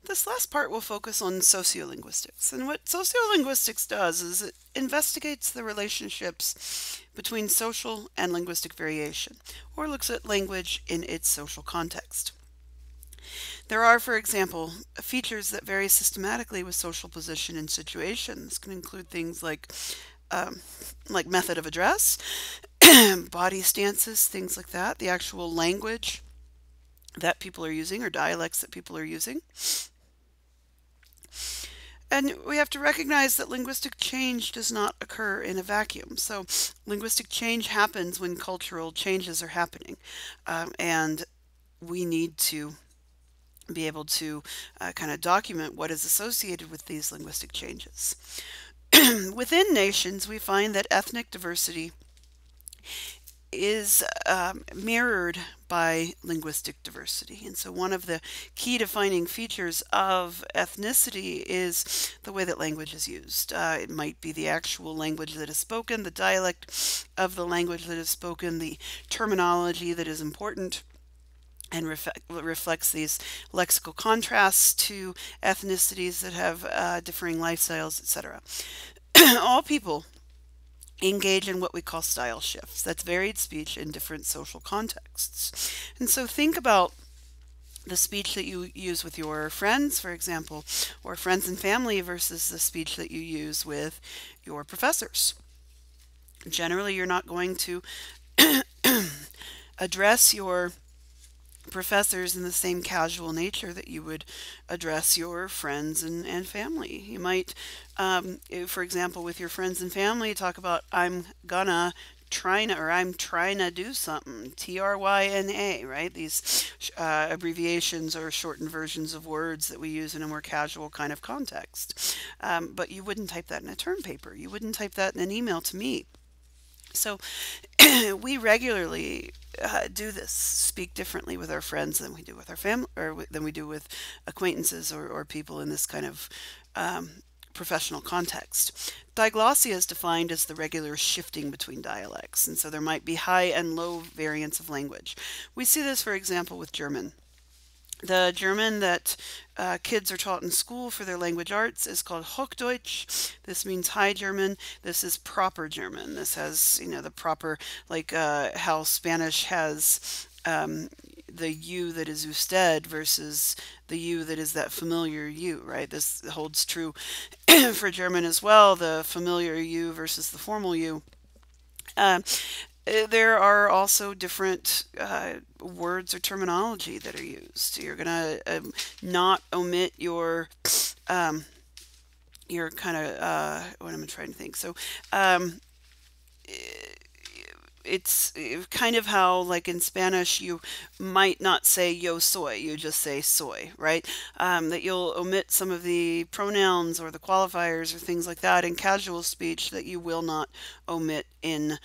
This last part will focus on sociolinguistics. And what sociolinguistics does is it investigates the relationships between social and linguistic variation, or looks at language in its social context. There are, for example, features that vary systematically with social position and situation. This can include things um, like method of address, body stances, things like that, the actual language that people are using or dialects that people are using. And we have to recognize that linguistic change does not occur in a vacuum. So, linguistic change happens when cultural changes are happening. And we need to be able to kind of document what is associated with these linguistic changes. Within nations, we find that ethnic diversity is mirrored by linguistic diversity. And so, one of the key defining features of ethnicity is the way that language is used. It might be the actual language that is spoken, the dialect of the language that is spoken, the terminology that is important and reflects these lexical contrasts to ethnicities that have differing lifestyles, etc. All people engage in what we call style shifts. That's varied speech in different social contexts. And so think about the speech that you use with your friends, for example, or friends and family versus the speech that you use with your professors. Generally, you're not going to address your professors in the same casual nature that you would address your friends and family. You might, for example, with your friends and family, talk about, I'm gonna trying to, or I'm trying to do something, TRYNA, right? These abbreviations or shortened versions of words that we use in a more casual kind of context. But you wouldn't type that in a term paper. You wouldn't type that in an email to me. So we regularly do this, speak differently with our friends than we do with our family, or than we do with acquaintances or people in this kind of professional context. Diglossia is defined as the regular shifting between dialects, and so there might be high and low variance of language. We see this, for example, with German. The German that kids are taught in school for their language arts is called Hochdeutsch. This means High German. This is proper German. This has, the proper, like how Spanish has the U that is usted versus the U that is that familiar U, right? This holds true for German as well, the familiar U versus the formal U. Um, there are also different words or terminology that are used. You're gonna not omit um, your kind of what am I trying to think? So um, it's kind of how, like in Spanish, you might not say yo soy, you just say soy, right? That you'll omit some of the pronouns or the qualifiers or things like that in casual speech that you will not omit in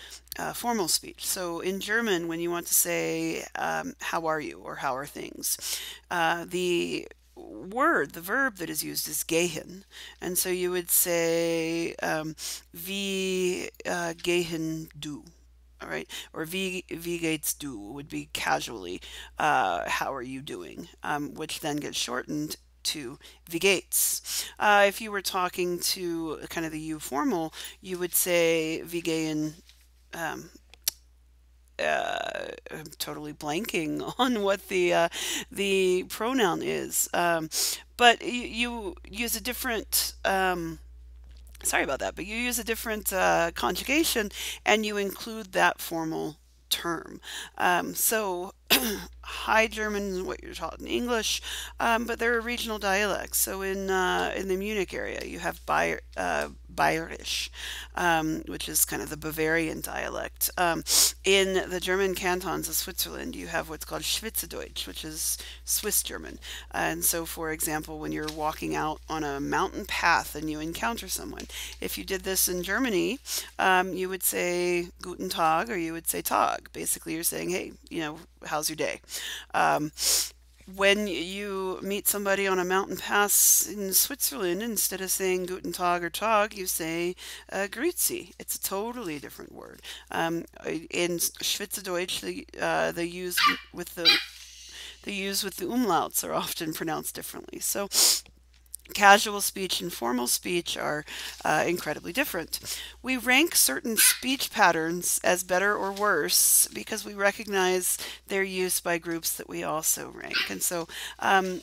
formal speech. So in German, when you want to say how are you or how are things, the verb that is used is gehen. And so you would say, wie gehen du? All right, or wie geht's du would be casually, how are you doing? Which then gets shortened to wie geht's. If you were talking to kind of the you formal, you would say wie gehen. Um, I'm totally blanking on what the pronoun is, but you use a different. Sorry about that, but you use a different conjugation and you include that formal term. So High German is what you're taught in English, but there are regional dialects. So in the Munich area, you have Bayerisch, which is kind of the Bavarian dialect. In the German cantons of Switzerland, you have what's called Schweizerdeutsch, which is Swiss German. And so, for example, when you're walking out on a mountain path and you encounter someone, if you did this in Germany, you would say Guten Tag or you would say Tag. Basically, you're saying, hey, how's your day? Um, when you meet somebody on a mountain pass in Switzerland, instead of saying Guten Tag or Tag, you say Grüezi. It's a totally different word. In Schweizerdeutsch, they use with The U's with the umlauts are often pronounced differently. So casual speech and formal speech are incredibly different. We rank certain speech patterns as better or worse because we recognize their use by groups that we also rank. And so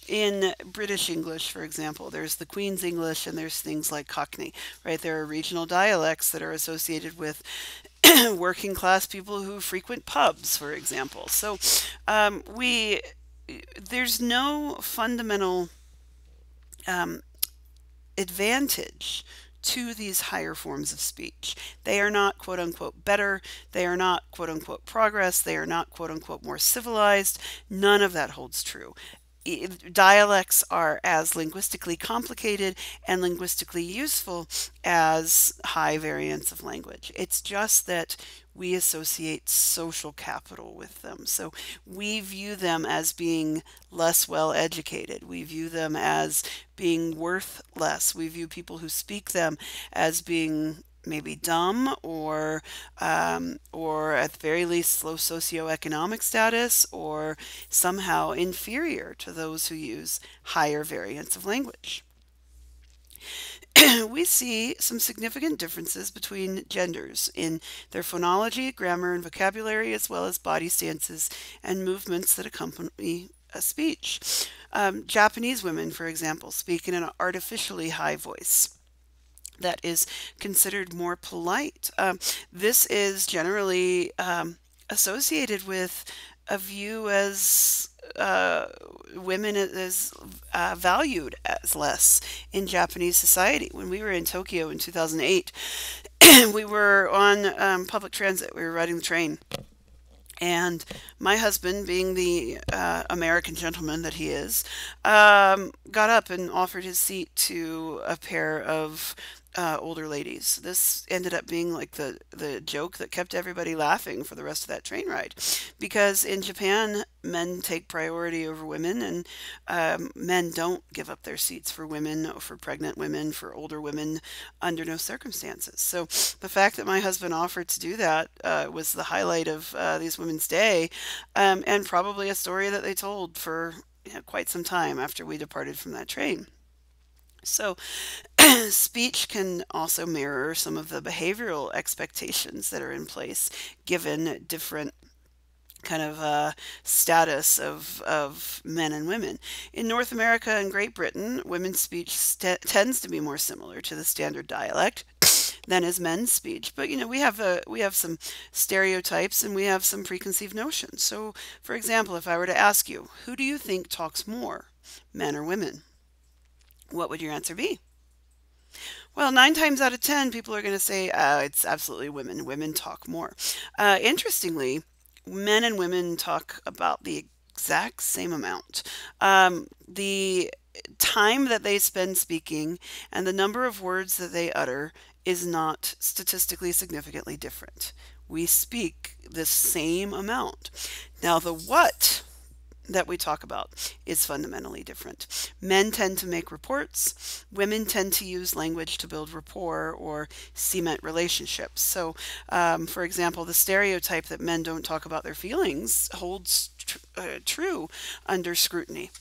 in British English, for example, there's the Queen's English and there's things like Cockney, right? There are regional dialects that are associated with working class people who frequent pubs, for example. So we there's no fundamental um, advantage to these higher forms of speech. They are not quote unquote better. They are not quote unquote progress. They are not quote unquote more civilized. None of that holds true. Dialects are as linguistically complicated and linguistically useful as high variants of language. It's just that we associate social capital with them. So we view them as being less well educated. We view them as being worth less. We view people who speak them as being maybe dumb or at the very least low socioeconomic status or somehow inferior to those who use higher variants of language. We see some significant differences between genders in their phonology, grammar, and vocabulary, as well as body stances and movements that accompany a speech. Japanese women, for example, speak in an artificially high voice that is considered more polite. This is generally associated with a view as women is valued as less in Japanese society. When we were in Tokyo in 2008, we were on public transit. We were riding the train. And my husband, being the American gentleman that he is, got up and offered his seat to a pair of older ladies. This ended up being like the joke that kept everybody laughing for the rest of that train ride. Because in Japan, men take priority over women, and men don't give up their seats for women, or for pregnant women, for older women, under no circumstances. So the fact that my husband offered to do that was the highlight of these women's day, and probably a story that they told for quite some time after we departed from that train. So, speech can also mirror some of the behavioral expectations that are in place given different kind of status of men and women. In North America and Great Britain, women's speech tends to be more similar to the standard dialect than is men's speech. But we have some stereotypes and we have some preconceived notions. So, for example, if I were to ask you, who do you think talks more, men or women? What would your answer be? Well, 9 times out of 10, people are going to say it's absolutely women. Women talk more. Interestingly, men and women talk about the exact same amount. The time that they spend speaking and the number of words that they utter is not statistically significantly different. We speak the same amount. Now, the what that we talk about is fundamentally different. Men tend to make reports. Women tend to use language to build rapport or cement relationships. So, for example, the stereotype that men don't talk about their feelings holds true under scrutiny.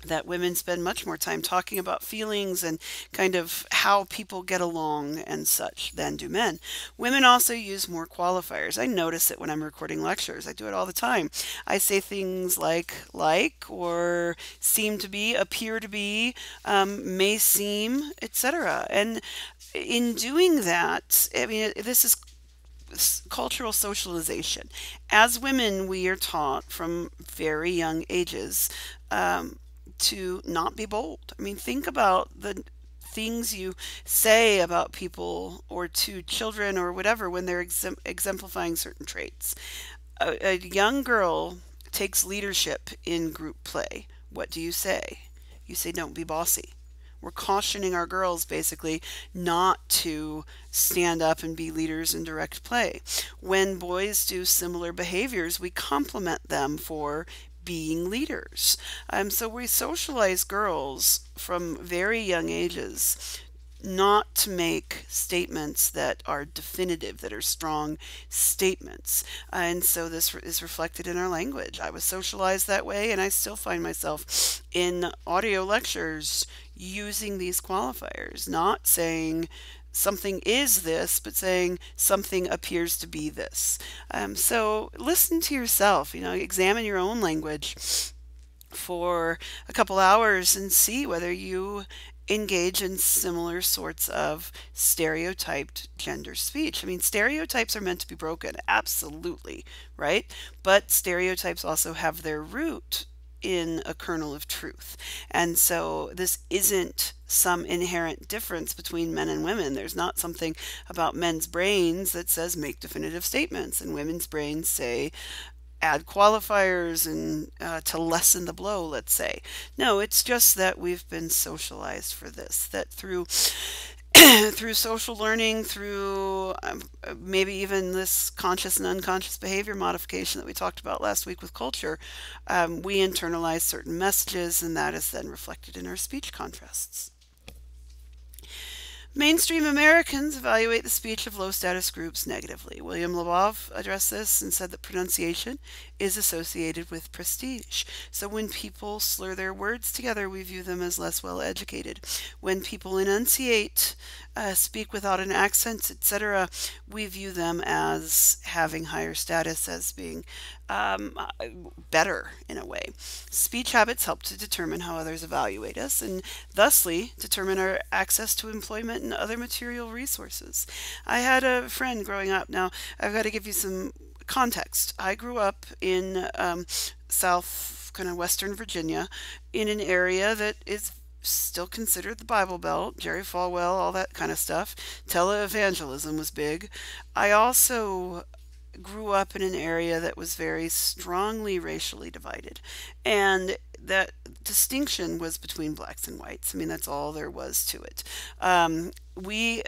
That women spend much more time talking about feelings and kind of how people get along and such than do men. Women also use more qualifiers. I notice it when I'm recording lectures. I do it all the time. I say things like, or seem to be, appear to be, may seem, etc. And in doing that, I mean, this is cultural socialization. As women, we are taught from very young ages to not be bold. I mean, think about the things you say about people or to children or whatever when they're exemplifying certain traits. A young girl takes leadership in group play. What do you say? You say, don't be bossy. We're cautioning our girls basically not to stand up and be leaders in direct play. When boys do similar behaviors, we compliment them for being leaders. So we socialize girls from very young ages not to make statements that are definitive, that are strong statements. And so this is reflected in our language. I was socialized that way, and I still find myself in audio lectures using these qualifiers, not saying something is this, but saying something appears to be this. So listen to yourself, examine your own language for a couple hours and see whether you engage in similar sorts of stereotyped gender speech. I mean, stereotypes are meant to be broken, absolutely, right? But stereotypes also have their root in a kernel of truth. And so this isn't some inherent difference between men and women. There's not something about men's brains that says make definitive statements, and women's brains say add qualifiers and to lessen the blow, let's say. No, it's just that we've been socialized for this, that through through social learning, through maybe even this conscious and unconscious behavior modification that we talked about last week with culture, we internalize certain messages, and that is then reflected in our speech contrasts. Mainstream Americans evaluate the speech of low status groups negatively. William Labov addressed this and said that pronunciation is associated with prestige. So when people slur their words together, we view them as less well educated. When people enunciate, speak without an accent, etc., we view them as having higher status, as being um, better in a way. Speech habits help to determine how others evaluate us and thusly determine our access to employment and other material resources. I had a friend growing up. Now, I've got to give you some context. I grew up in South, kind of Western Virginia, in an area that is still considered the Bible Belt, Jerry Falwell, all that kind of stuff. Televangelism was big. I also grew up in an area that was very strongly racially divided. And that distinction was between blacks and whites. I mean, that's all there was to it. We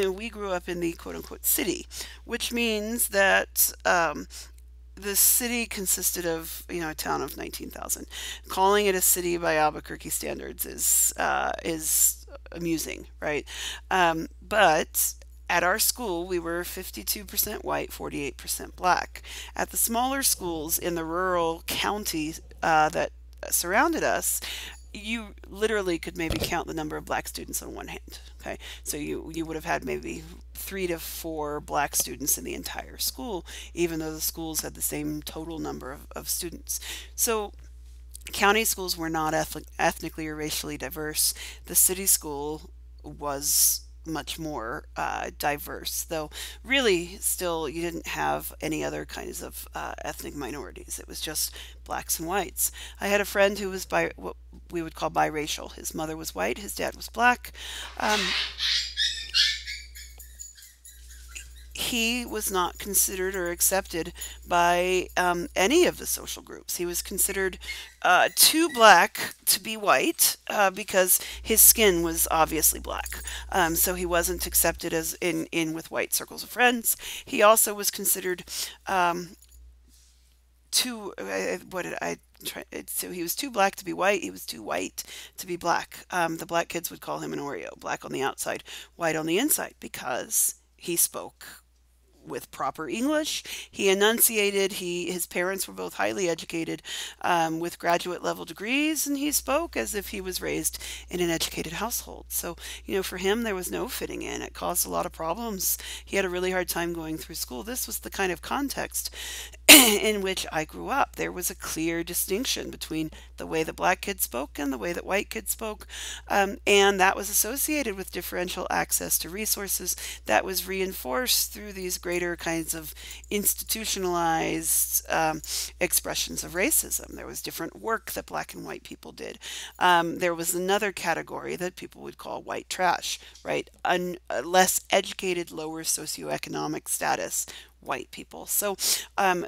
we grew up in the quote unquote city, which means that the city consisted of, a town of 19,000. Calling it a city by Albuquerque standards is amusing, right? But at our school, we were 52% white, 48% black. At the smaller schools in the rural county that surrounded us, you literally could maybe count the number of black students on one hand. Okay, so you would have had maybe 3 to 4 black students in the entire school, even though the schools had the same total number of students. So county schools were not ethnically or racially diverse. The city school was much more diverse, though really still you didn't have any other kinds of ethnic minorities. It was just blacks and whites. I had a friend who was what we would call biracial. His mother was white, his dad was black. Um, he was not considered or accepted by any of the social groups. He was considered too black to be white because his skin was obviously black. So he wasn't accepted as in with white circles of friends. He also was considered too. What did I try? So he was too black to be white. He was too white to be black. The black kids would call him an Oreo, black on the outside, white on the inside, because he spoke with proper English. He enunciated. His parents were both highly educated, with graduate level degrees, and he spoke as if he was raised in an educated household. So, for him, there was no fitting in. It caused a lot of problems. He had a really hard time going through school. This was the kind of context in which I grew up. There was a clear distinction between the way that black kids spoke and the way that white kids spoke, and that was associated with differential access to resources that was reinforced through these greater kinds of institutionalized expressions of racism. There was different work that black and white people did. There was another category that people would call white trash, right? Less educated, lower socioeconomic status white people. So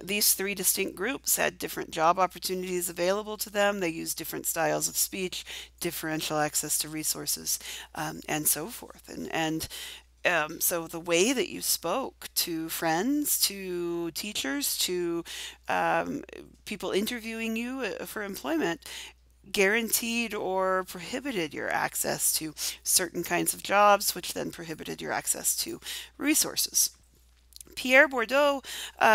these 3 distinct groups had different job opportunities available to them. They used different styles of speech, differential access to resources, and so forth. So the way that you spoke to friends, to teachers, to people interviewing you for employment guaranteed or prohibited your access to certain kinds of jobs, which then prohibited your access to resources. Pierre Bourdieu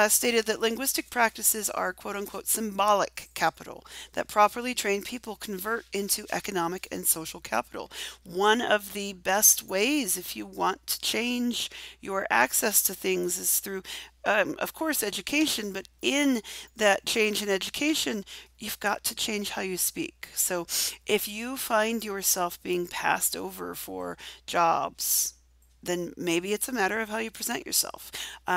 stated that linguistic practices are quote unquote symbolic capital, that properly trained people convert into economic and social capital. One of the best ways, if you want to change your access to things, is through, of course, education, but in that change in education, you've got to change how you speak. So if you find yourself being passed over for jobs, then maybe it's a matter of how you present yourself.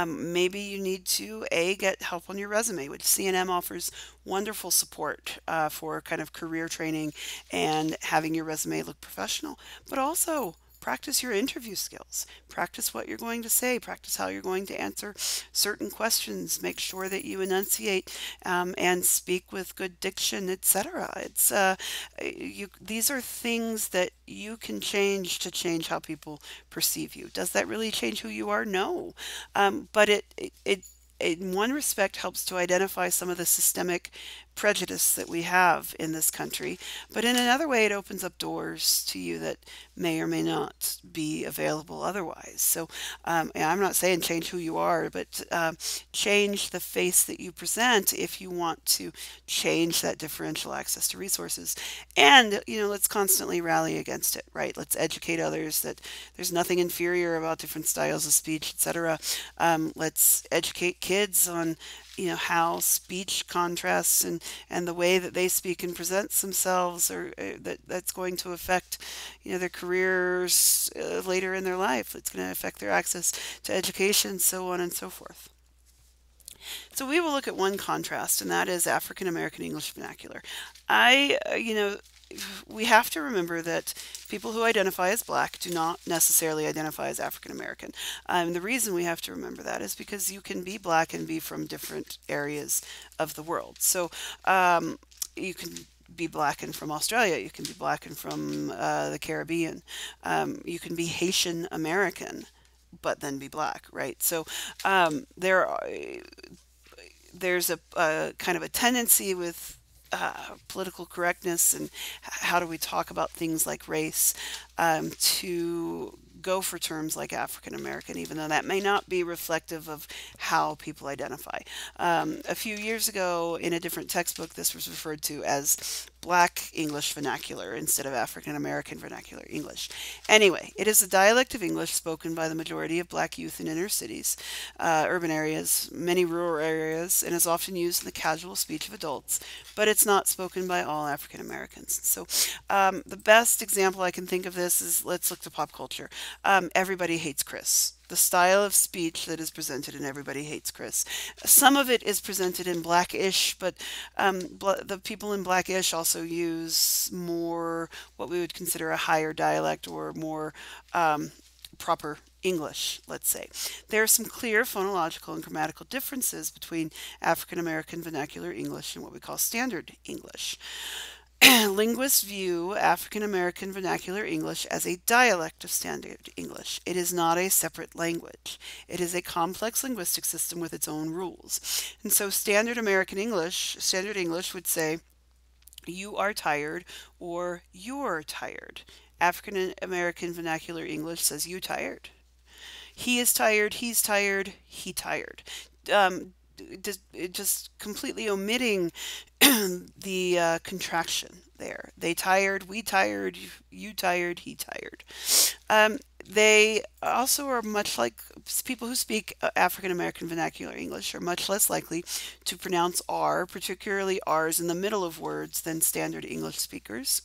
Maybe you need to get help on your resume, which C&M offers wonderful support for kind of career training and having your resume look professional. But also practice your interview skills. Practice what you're going to say. Practice how you're going to answer certain questions. Make sure that you enunciate and speak with good diction, etc. These are things that you can change to change how people perceive you. Does that really change who you are? No. But it in one respect helps to identify some of the systemic prejudice that we have in this country, but in another way it opens up doors to you that may or may not be available otherwise. So and I'm not saying change who you are, but change the face that you present if you want to change that differential access to resources. And let's constantly rally against it, right? Let's educate others that there's nothing inferior about different styles of speech, etc. Let's educate kids on how speech contrasts and the way that they speak and presents themselves, or that's going to affect their careers later in their life. It's going to affect their access to education, so on and so forth. So we will look at one contrast, and that is African American English vernacular. We have to remember that people who identify as black do not necessarily identify as African American. The reason we have to remember that is because you can be black and be from different areas of the world. So you can be black and from Australia. You can be black and from the Caribbean. You can be Haitian American, but then be black, right? So there's a kind of a tendency with political correctness and how do we talk about things like race, to go for terms like African American, even though that may not be reflective of how people identify. A few years ago, in a different textbook, this was referred to as Black English vernacular instead of African American vernacular English. Anyway, it is a dialect of English spoken by the majority of black youth in inner cities, urban areas, many rural areas, and is often used in the casual speech of adults, but it's not spoken by all African Americans. So the best example I can think of this is, let's look to pop culture. Everybody Hates Chris. The style of speech that is presented in Everybody Hates Chris. Some of it is presented in Blackish, but the people in Blackish also use more what we would consider a higher dialect or more proper English, let's say. There are some clear phonological and grammatical differences between African American vernacular English and what we call standard English. Linguists view African American vernacular English as a dialect of standard English. It is not a separate language. It is a complex linguistic system with its own rules. And so standard English would say, you are tired or you're tired. African American vernacular English says, you tired. He is tired, he's tired, he tired. Just completely omitting the contraction there. They tired, we tired, you tired, he tired. They also are much like people who speak African American vernacular English are much less likely to pronounce R, particularly R's in the middle of words, than standard English speakers.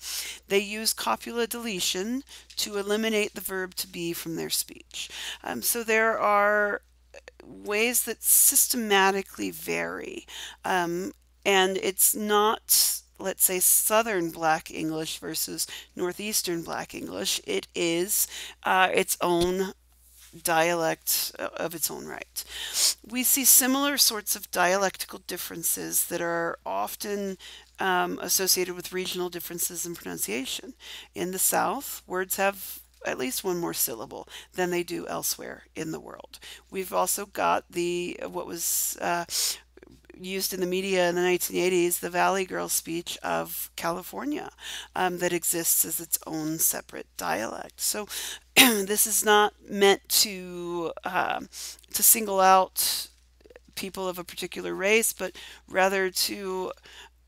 They use copula deletion to eliminate the verb to be from their speech. So there are ways that systematically vary. And it's not, let's say, Southern Black English versus Northeastern Black English. It is its own dialect of its own right. We see similar sorts of dialectical differences that are often associated with regional differences in pronunciation. In the South, words have at least one more syllable than they do elsewhere in the world. We've also got what was used in the media in the 1980s, the Valley Girl speech of California, that exists as its own separate dialect. So this is not meant to single out people of a particular race, but rather to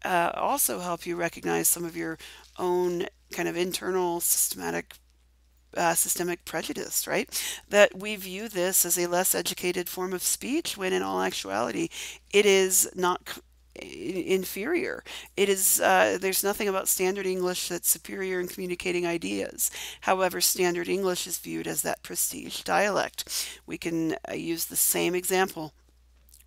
also help you recognize some of your own kind of internal systemic prejudice, right? That we view this as a less educated form of speech when in all actuality it is not inferior. It is, there's nothing about standard English that's superior in communicating ideas. However, standard English is viewed as that prestige dialect. We can use the same example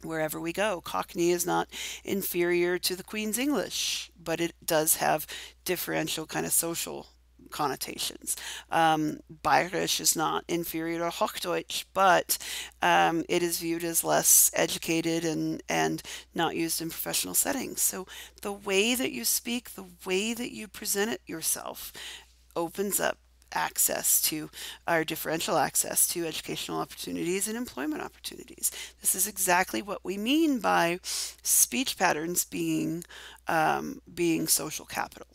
wherever we go. Cockney is not inferior to the Queen's English, but it does have differential kind of social connotations. Bayerisch is not inferior to Hochdeutsch, but it is viewed as less educated and not used in professional settings. So the way that you speak, the way that you present it yourself opens up access to our differential access to educational opportunities and employment opportunities. This is exactly what we mean by speech patterns being social capital.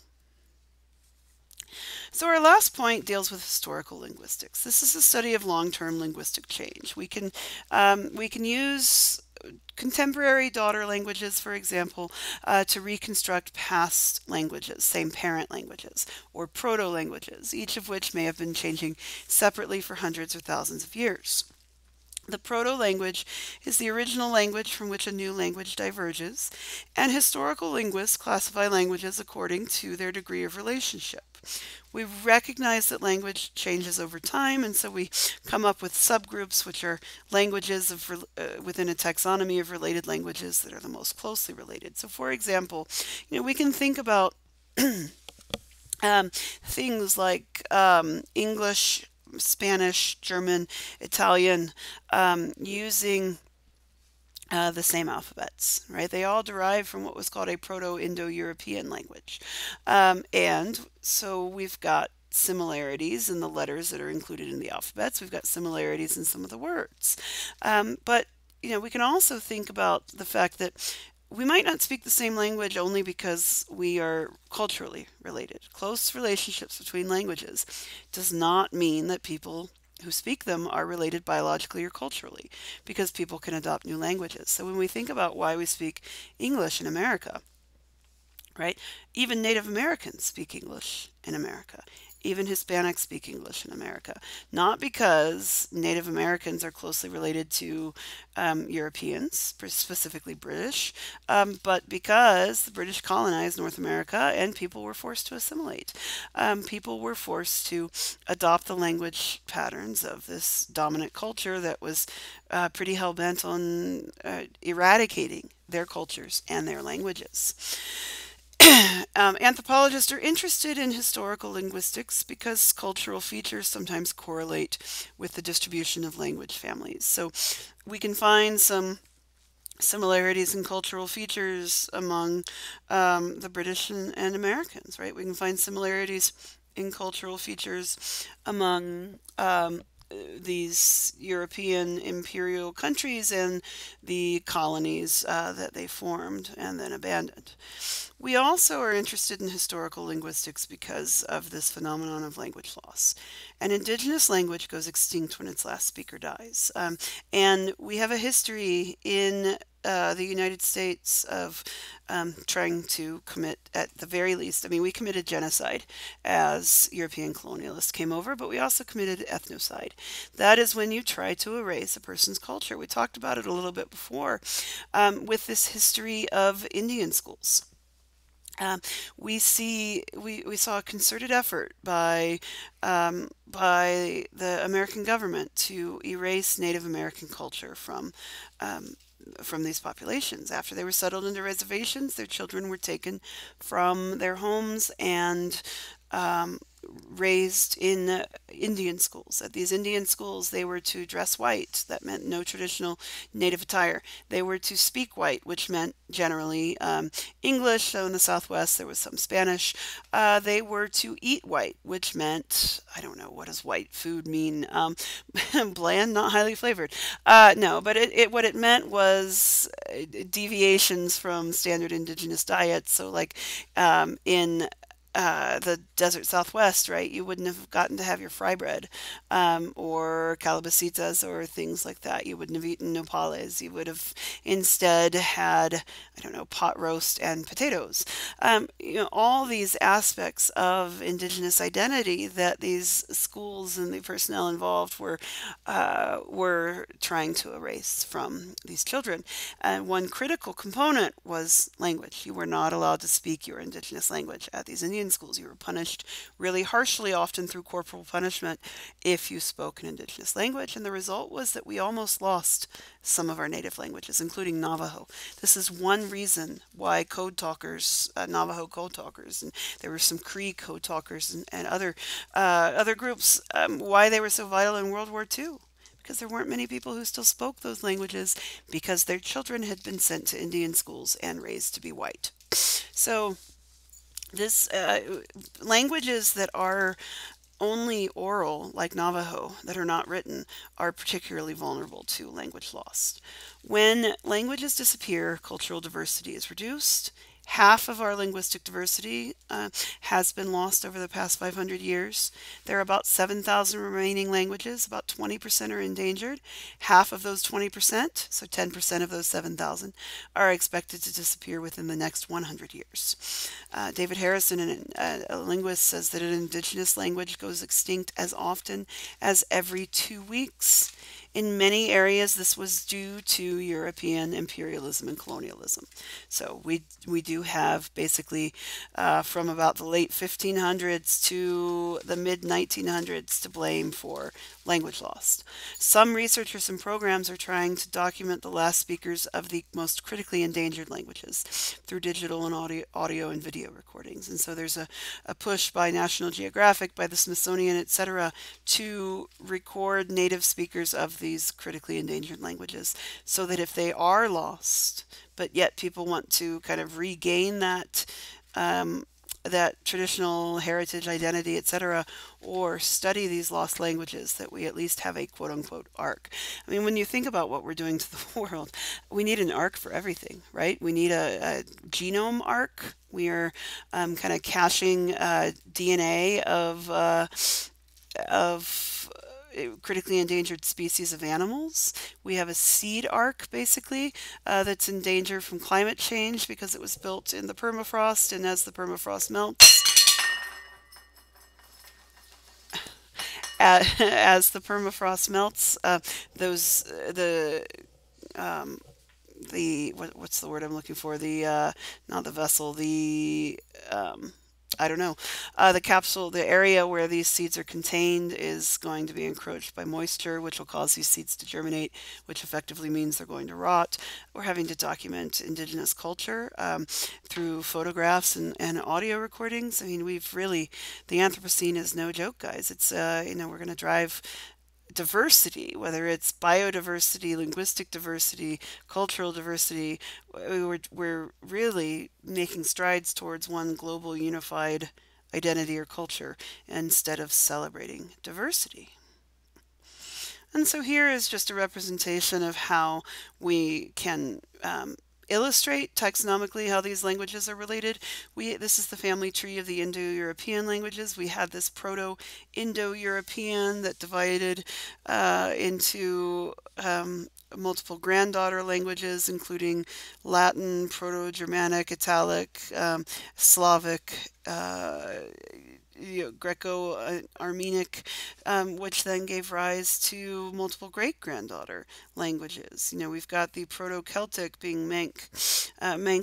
So our last point deals with historical linguistics. This is a study of long-term linguistic change. We can use contemporary daughter languages, for example, to reconstruct past languages, same parent languages, or proto-languages, each of which may have been changing separately for hundreds or thousands of years. The proto-language is the original language from which a new language diverges, and historical linguists classify languages according to their degree of relationship. We recognize that language changes over time, and so we come up with subgroups, which are languages within a taxonomy of related languages that are the most closely related. So, for example, we can think about things like English, Spanish, German, Italian, using the same alphabets, right? They all derive from what was called a Proto-Indo-European language. And so we've got similarities in the letters that are included in the alphabets. We've got similarities in some of the words. But we can also think about the fact that we might not speak the same language only because we are culturally related. Close relationships between languages does not mean that people who speak them are related biologically or culturally, because people can adopt new languages. So when we think about why we speak English in America, right? Even Native Americans speak English in America. Even Hispanics speak English in America. Not because Native Americans are closely related to Europeans, specifically British, but because the British colonized North America and people were forced to assimilate. People were forced to adopt the language patterns of this dominant culture that was pretty hell-bent on eradicating their cultures and their languages. Anthropologists are interested in historical linguistics because cultural features sometimes correlate with the distribution of language families. So we can find some similarities in cultural features among the British and Americans, right? We can find similarities in cultural features among these European imperial countries and the colonies that they formed and then abandoned. We also are interested in historical linguistics because of this phenomenon of language loss. An indigenous language goes extinct when its last speaker dies. And we have a history in the United States of trying to commit, at the very least, I mean, we committed genocide as European colonialists came over, but we also committed ethnocide. That is when you try to erase a person's culture. We talked about it a little bit before with this history of Indian schools. We saw a concerted effort by the American government to erase Native American culture from these populations. After they were settled into reservations, their children were taken from their homes and raised in Indian schools. At these Indian schools, they were to dress white. That meant no traditional native attire. They were to speak white, which meant generally English. So in the Southwest, there was some Spanish. They were to eat white, which meant, I don't know, what does white food mean? Bland, not highly flavored. No, but what it meant was deviations from standard indigenous diets. So like in the desert Southwest, right? You wouldn't have gotten to have your fry bread, or calabacitas or things like that. You wouldn't have eaten nopales. You would have instead had, I don't know, pot roast and potatoes. All these aspects of indigenous identity that these schools and the personnel involved were trying to erase from these children. And one critical component was language. You were not allowed to speak your indigenous language at these Indian schools. You were punished really harshly, often through corporal punishment, if you spoke an indigenous language. And the result was that we almost lost some of our native languages, including Navajo. This is one reason why code talkers, Navajo code talkers, and there were some Cree code talkers and other groups, why they were so vital in World War II, because there weren't many people who still spoke those languages because their children had been sent to Indian schools and raised to be white. So this languages that are only oral, like Navajo, that are not written, are particularly vulnerable to language loss. When languages disappear, cultural diversity is reduced. Half of our linguistic diversity has been lost over the past 500 years. There are about 7,000 remaining languages. About 20% are endangered. Half of those 20%, so 10% of those 7,000, are expected to disappear within the next 100 years. David Harrison, a linguist, says that an indigenous language goes extinct as often as every 2 weeks. In many areas, this was due to European imperialism and colonialism. So we do have basically from about the late 1500s to the mid 1900s to blame for language loss. Some researchers and programs are trying to document the last speakers of the most critically endangered languages through digital and audio and video recordings. And so there's a push by National Geographic, by the Smithsonian, etc., to record native speakers of these critically endangered languages so that if they are lost, but yet people want to kind of regain that traditional heritage identity, etc., or study these lost languages, that we at least have a quote unquote arc. I mean, when you think about what we're doing to the world, we need an arc for everything, right? We need a genome arc. We are kind of caching DNA of critically endangered species of animals. We have a seed arc, basically, that's in danger from climate change because it was built in the permafrost, and as the permafrost melts, as the permafrost melts, those what's the word I'm looking for? The not the vessel, the I don't know. The capsule, the area where these seeds are contained is going to be encroached by moisture, which will cause these seeds to germinate, which effectively means they're going to rot. We're having to document indigenous culture through photographs and audio recordings. I mean, the Anthropocene is no joke, guys. It's, we're going to drive diversity, whether it's biodiversity, linguistic diversity, cultural diversity. We're really making strides towards one global unified identity or culture instead of celebrating diversity. And so here is just a representation of how we can illustrate taxonomically how these languages are related. This is the family tree of the Indo-European languages. We had this Proto-Indo-European that divided into multiple granddaughter languages, including Latin, Proto-Germanic, Italic, Slavic, Greco-Armenic, which then gave rise to multiple great-granddaughter languages. We've got the Proto-Celtic being Manx,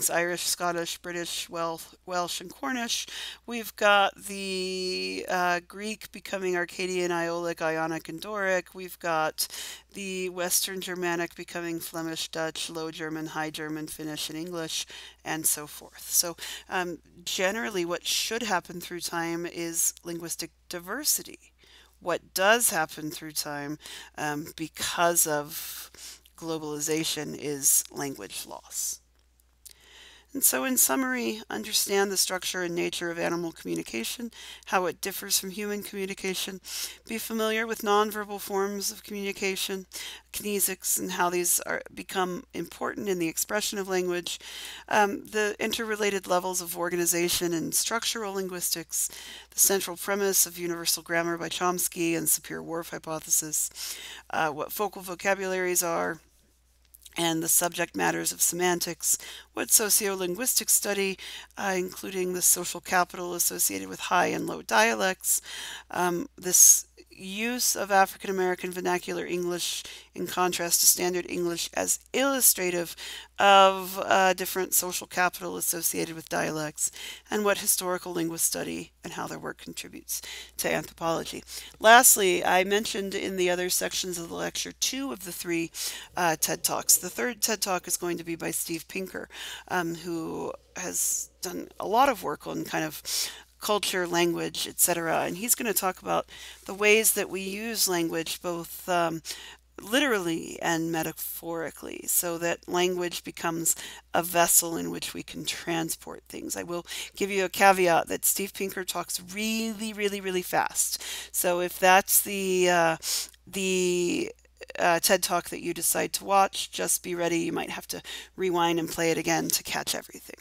Irish, Scottish, British, Welsh, and Cornish. We've got the Greek becoming Arcadian, Iolic, Ionic, and Doric. We've got the Western Germanic becoming Flemish, Dutch, Low German, High German, Finnish, and English, and so forth. So generally what should happen through time is is linguistic diversity. What does happen through time because of globalization is language loss. And so, in summary, understand the structure and nature of animal communication, how it differs from human communication. Be familiar with nonverbal forms of communication, kinesics, and how these become important in the expression of language. The interrelated levels of organization and structural linguistics, the central premise of universal grammar by Chomsky and Sapir-Whorf hypothesis, what focal vocabularies are, and the subject matters of semantics, what sociolinguistics study, including the social capital associated with high and low dialects, this use of African American vernacular English in contrast to standard English as illustrative of different social capital associated with dialects, and what historical linguists study and how their work contributes to anthropology. Lastly, I mentioned in the other sections of the lecture two of the three TED Talks. The third TED Talk is going to be by Steve Pinker, who has done a lot of work on kind of culture, language, etc. And he's going to talk about the ways that we use language both literally and metaphorically, so that language becomes a vessel in which we can transport things. I will give you a caveat that Steve Pinker talks really, really, really fast. So if that's the TED Talk that you decide to watch, just be ready. You might have to rewind and play it again to catch everything.